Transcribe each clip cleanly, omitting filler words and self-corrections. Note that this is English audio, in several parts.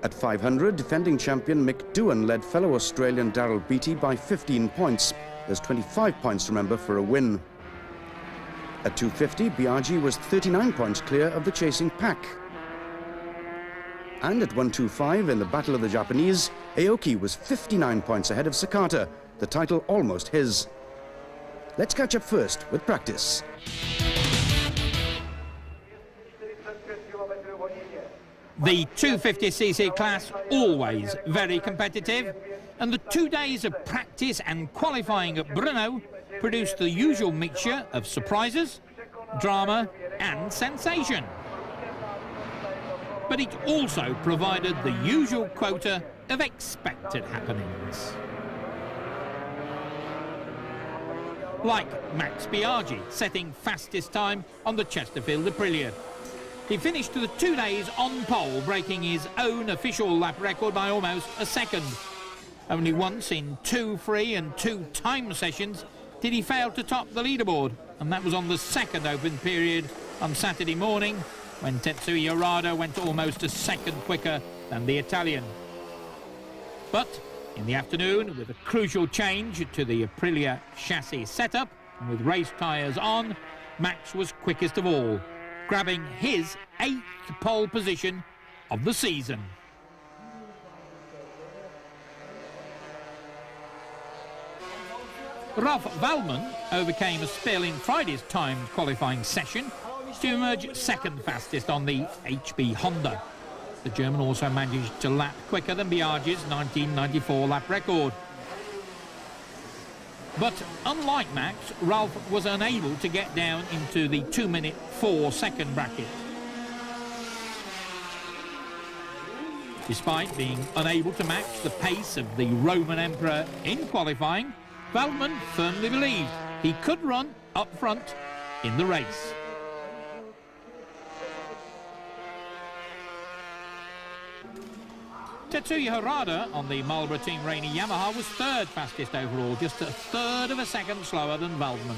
At 500, defending champion Mick Doohan led fellow Australian Daryl Beattie by 15 points. There's 25 points, remember, for a win. At 250, Biaggi was 39 points clear of the chasing pack. And at 125, in the Battle of the Japanese, Aoki was 59 points ahead of Sakata, the title almost his. Let's catch up first with practice. The 250cc class, always very competitive, and the 2 days of practice and qualifying at Brno produced the usual mixture of surprises, drama and sensation. But it also provided the usual quota of expected happenings. Like Max Biaggi setting fastest time on the Chesterfield Aprilia. He finished the 2 days on pole, breaking his own official lap record by almost a second. Only once in 2 free and 2 time sessions did he fail to top the leaderboard, and that was on the second open period on Saturday morning, when Tetsuya Harada went almost a second quicker than the Italian. But in the afternoon, with a crucial change to the Aprilia chassis setup, and with race tyres on, Max was quickest of all, grabbing his 8th pole position of the season. Ralf Waldmann overcame a spill in Friday's timed qualifying session to emerge second fastest on the HB Honda. The German also managed to lap quicker than Biaggi's 1994 lap record. But unlike Max, Ralf was unable to get down into the 2-minute 4-second bracket. Despite being unable to match the pace of the Roman Emperor in qualifying, Waldmann firmly believed he could run up front in the race. Tetsuya Harada on the Marlboro Team Rainy Yamaha was 3rd fastest overall, just a 1/3 of a second slower than Waldmann.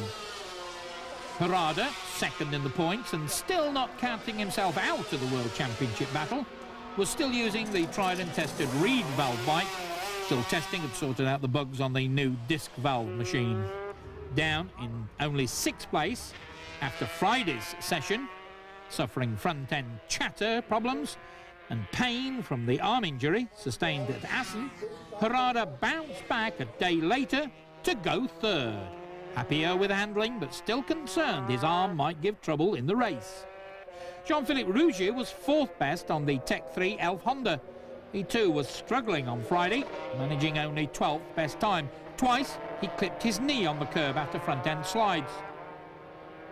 Harada, 2nd in the points and still not counting himself out of the World Championship battle, was still using the tried and tested Reed valve bike. Still testing had sorted out the bugs on the new disc valve machine. Down in only 6th place after Friday's session, suffering front-end chatter problems and pain from the arm injury sustained at Assen, Harada bounced back a day later to go 3rd. Happier with handling, but still concerned his arm might give trouble in the race. Jean-Philippe Rougier was 4th best on the Tech 3 Elf Honda. He too was struggling on Friday, managing only 12th best time. Twice he clipped his knee on the curb after front-end slides.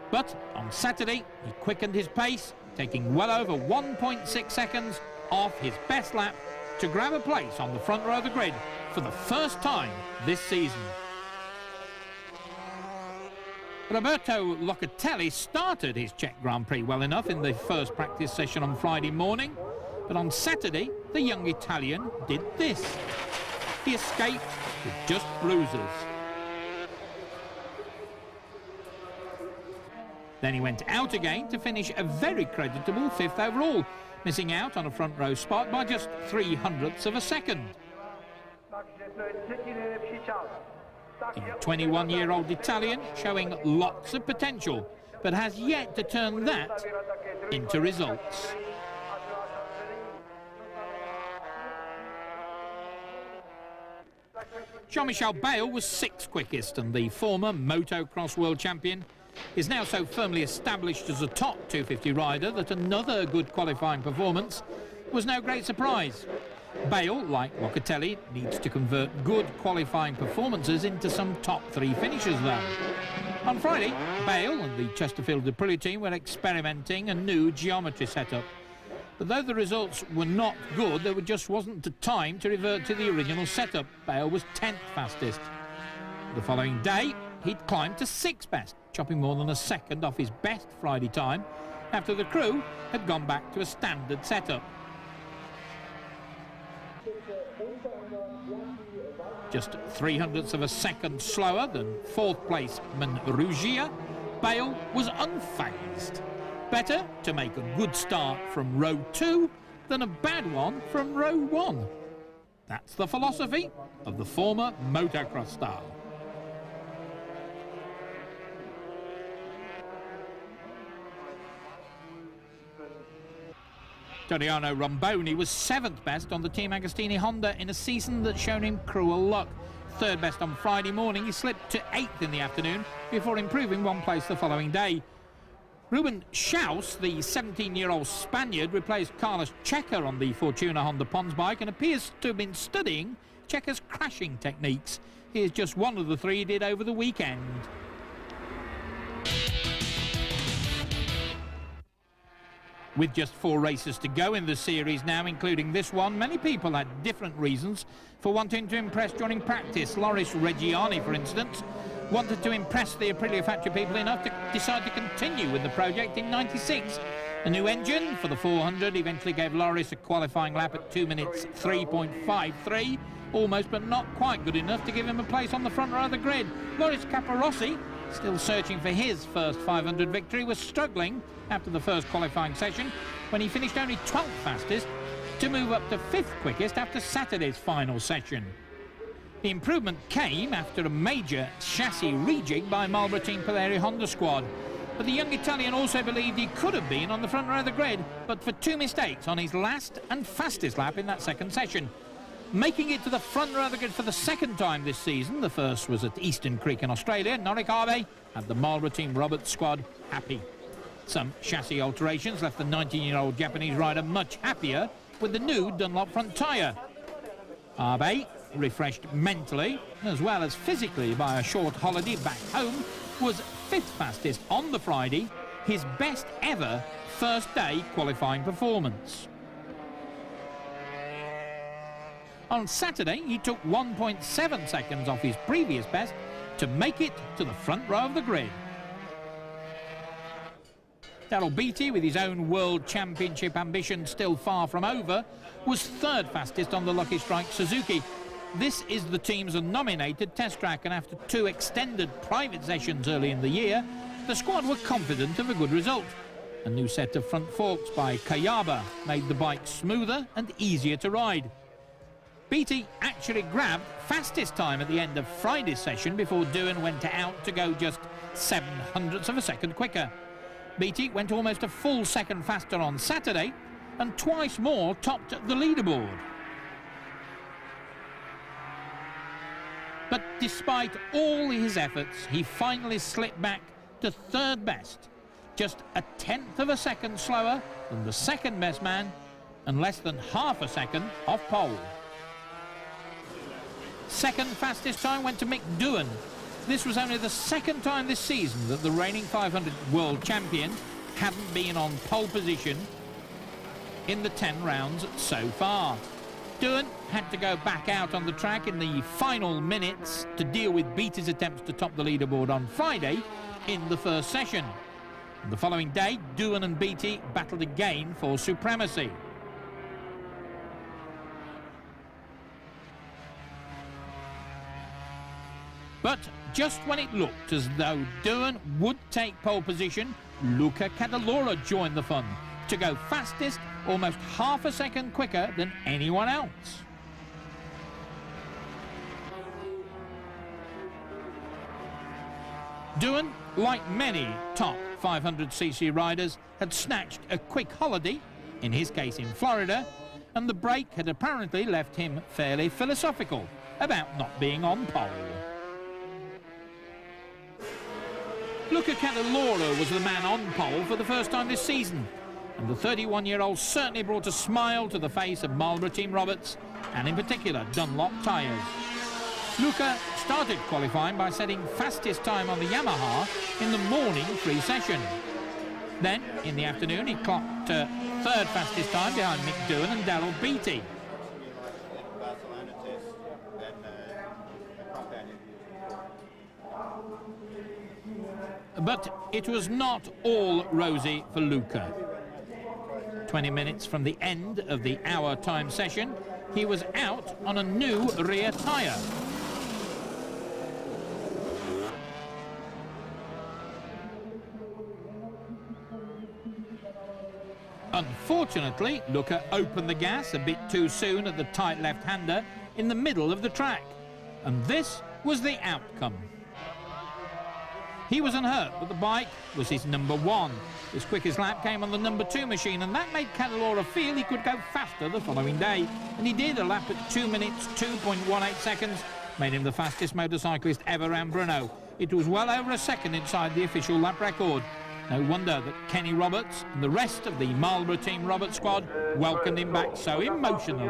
But on Saturday he quickened his pace, taking well over 1.6 seconds off his best lap to grab a place on the front row of the grid for the first time this season. Roberto Locatelli started his Czech Grand Prix well enough in the first practice session on Friday morning, but on Saturday the young Italian did this. He escaped with just bruises. Then he went out again to finish a very creditable 5th overall, missing out on a front row spot by just 0.03 of a second. The 21-year-old Italian showing lots of potential, but has yet to turn that into results. Jean-Michel Bayle was 6th quickest, and the former motocross world champion is now so firmly established as a top 250 rider that another good qualifying performance was no great surprise. Bayle, like Locatelli, needs to convert good qualifying performances into some top 3 finishes though. On Friday, Bayle and the Chesterfield Aprilia team were experimenting a new geometry setup. But though the results were not good, there just wasn't the time to revert to the original setup. Bayle was 10th fastest. The following day, he'd climbed to 6th best, chopping more than a second off his best Friday time after the crew had gone back to a standard setup. Just 0.03 of a second slower than 4th placeman Rougier, Bayle was unfazed. Better to make a good start from row 2 than a bad one from row 1. That's the philosophy of the former motocross star. Toriano Romboni was 7th best on the Team Agostini Honda in a season that's shown him cruel luck. 3rd best on Friday morning, he slipped to 8th in the afternoon before improving 1 place the following day. Ruben Schaus, the 17-year-old Spaniard, replaced Carlos Checa on the Fortuna Honda Pons bike and appears to have been studying Checa's crashing techniques. Here's just one of the 3 he did over the weekend. With just 4 races to go in the series now, including this one, many people had different reasons for wanting to impress during practice. Loris Reggiani, for instance, wanted to impress the Aprilia factory people enough to decide to continue with the project in '96. A new engine for the 400 eventually gave Loris a qualifying lap at 2 minutes 3.53, almost but not quite good enough to give him a place on the front row of the grid. Loris Capirossi, still searching for his first 500 victory, was struggling after the first qualifying session when he finished only 12th fastest to move up to 5th quickest after Saturday's final session. The improvement came after a major chassis rejig by Marlboro Team Polari Honda squad. But the young Italian also believed he could have been on the front row of the grid, but for 2 mistakes on his last and fastest lap in that second session. Making it to the front row of the grid for the 2nd time this season, the first was at Eastern Creek in Australia, Norik Abe had the Marlboro Team Roberts squad happy. Some chassis alterations left the 19-year-old Japanese rider much happier with the new Dunlop front tyre. Abe, refreshed mentally as well as physically by a short holiday back home, was 5th fastest on the Friday, his best ever first day qualifying performance. On Saturday, he took 1.7 seconds off his previous best to make it to the front row of the grid. Daryl Beattie, with his own World Championship ambition still far from over, was 3rd fastest on the Lucky Strike Suzuki. This is the team's nominated test track, and after 2 extended private sessions early in the year, the squad were confident of a good result. A new set of front forks by Kayaba made the bike smoother and easier to ride. Beattie actually grabbed fastest time at the end of Friday's session before Doohan went out to go just 0.07 of a second quicker. Beattie went almost a full second faster on Saturday and twice more topped the leaderboard. But despite all his efforts, he finally slipped back to 3rd best, just 1/10 of a second slower than the 2nd best man and less than half a second off pole. 2nd fastest time went to Mick Doohan. This was only the 2nd time this season that the reigning 500 world champion hadn't been on pole position in the 10 rounds so far. Doohan had to go back out on the track in the final minutes to deal with Beattie's attempts to top the leaderboard on Friday in the first session. The following day, Doohan and Beattie battled again for supremacy. But just when it looked as though Doohan would take pole position, Luca Cadalora joined the fun to go fastest, almost half a second quicker than anyone else. Doohan, like many top 500cc riders, had snatched a quick holiday, in his case in Florida, and the break had apparently left him fairly philosophical about not being on pole. Luca Cadalora was the man on pole for the first time this season, and the 31-year-old certainly brought a smile to the face of Marlboro Team Roberts, and in particular Dunlop tyres. Luca started qualifying by setting fastest time on the Yamaha in the morning free session. Then, in the afternoon, he clocked 3rd fastest time behind Mick Doohan and Daryl Beattie. But it was not all rosy for Luca. 20 minutes from the end of the hour time session, he was out on a new rear tyre. Unfortunately, Luca opened the gas a bit too soon at the tight left-hander in the middle of the track, and this was the outcome. He was unhurt, but the bike was his number one. His quickest lap came on the number 2 machine, and that made Candelora feel he could go faster the following day. And he did. A lap at 2 minutes, 2.18 seconds, made him the fastest motorcyclist ever around Brno. It was well over a second inside the official lap record. No wonder that Kenny Roberts and the rest of the Marlboro Team Roberts squad welcomed him back so emotionally.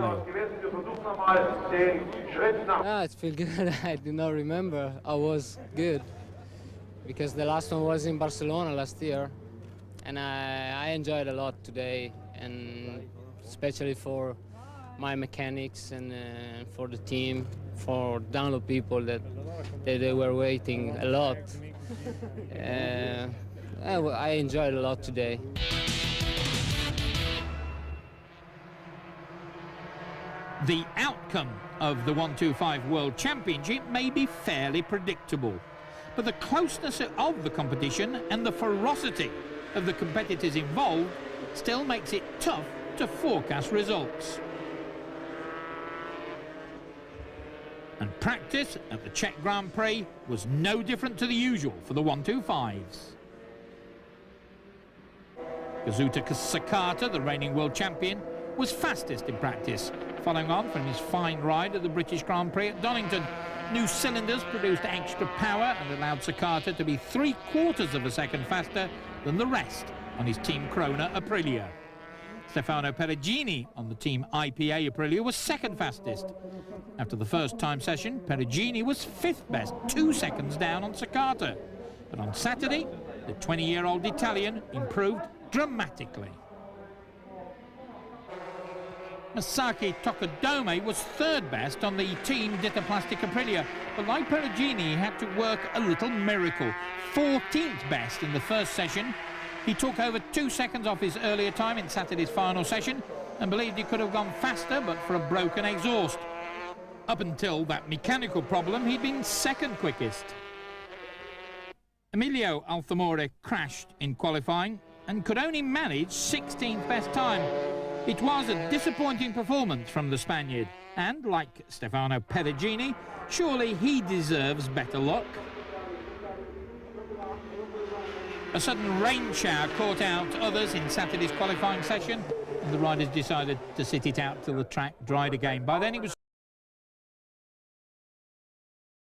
It feels good. I do not remember. I was good because the last one was in Barcelona last year, and I enjoyed a lot today, and especially for my mechanics and for the team, for download people that they were waiting a lot. I enjoyed a lot today. The outcome of the 125 World Championship may be fairly predictable, but the closeness of the competition and the ferocity of the competitors involved still makes it tough to forecast results. And practice at the Czech Grand Prix was no different to the usual for the 125s. Kazuta Sakata, the reigning world champion, was fastest in practice, following on from his fine ride at the British Grand Prix at Donington. New cylinders produced extra power and allowed Sakata to be 3/4 of a second faster than the rest on his Team Krona Aprilia. Stefano Perugini on the Team IPA Aprilia was second fastest. After the first time session, Perugini was 5th best, 2 seconds down on Sakata. But on Saturday, the 20-year-old Italian improved dramatically. Masaryk Tokudome was 3rd best on the Team Ditaplastic Aprilia, but like Perugini, he had to work a little miracle. 14th best in the first session. He took over 2 seconds off his earlier time in Saturday's final session and believed he could have gone faster but for a broken exhaust. Up until that mechanical problem, he'd been 2nd quickest. Emilio Altamore crashed in qualifying and could only manage 16th best time. It was a disappointing performance from the Spaniard, and like Stefano Perugini, surely he deserves better luck. A sudden rain shower caught out others in Saturday's qualifying session, and the riders decided to sit it out till the track dried again. By then it was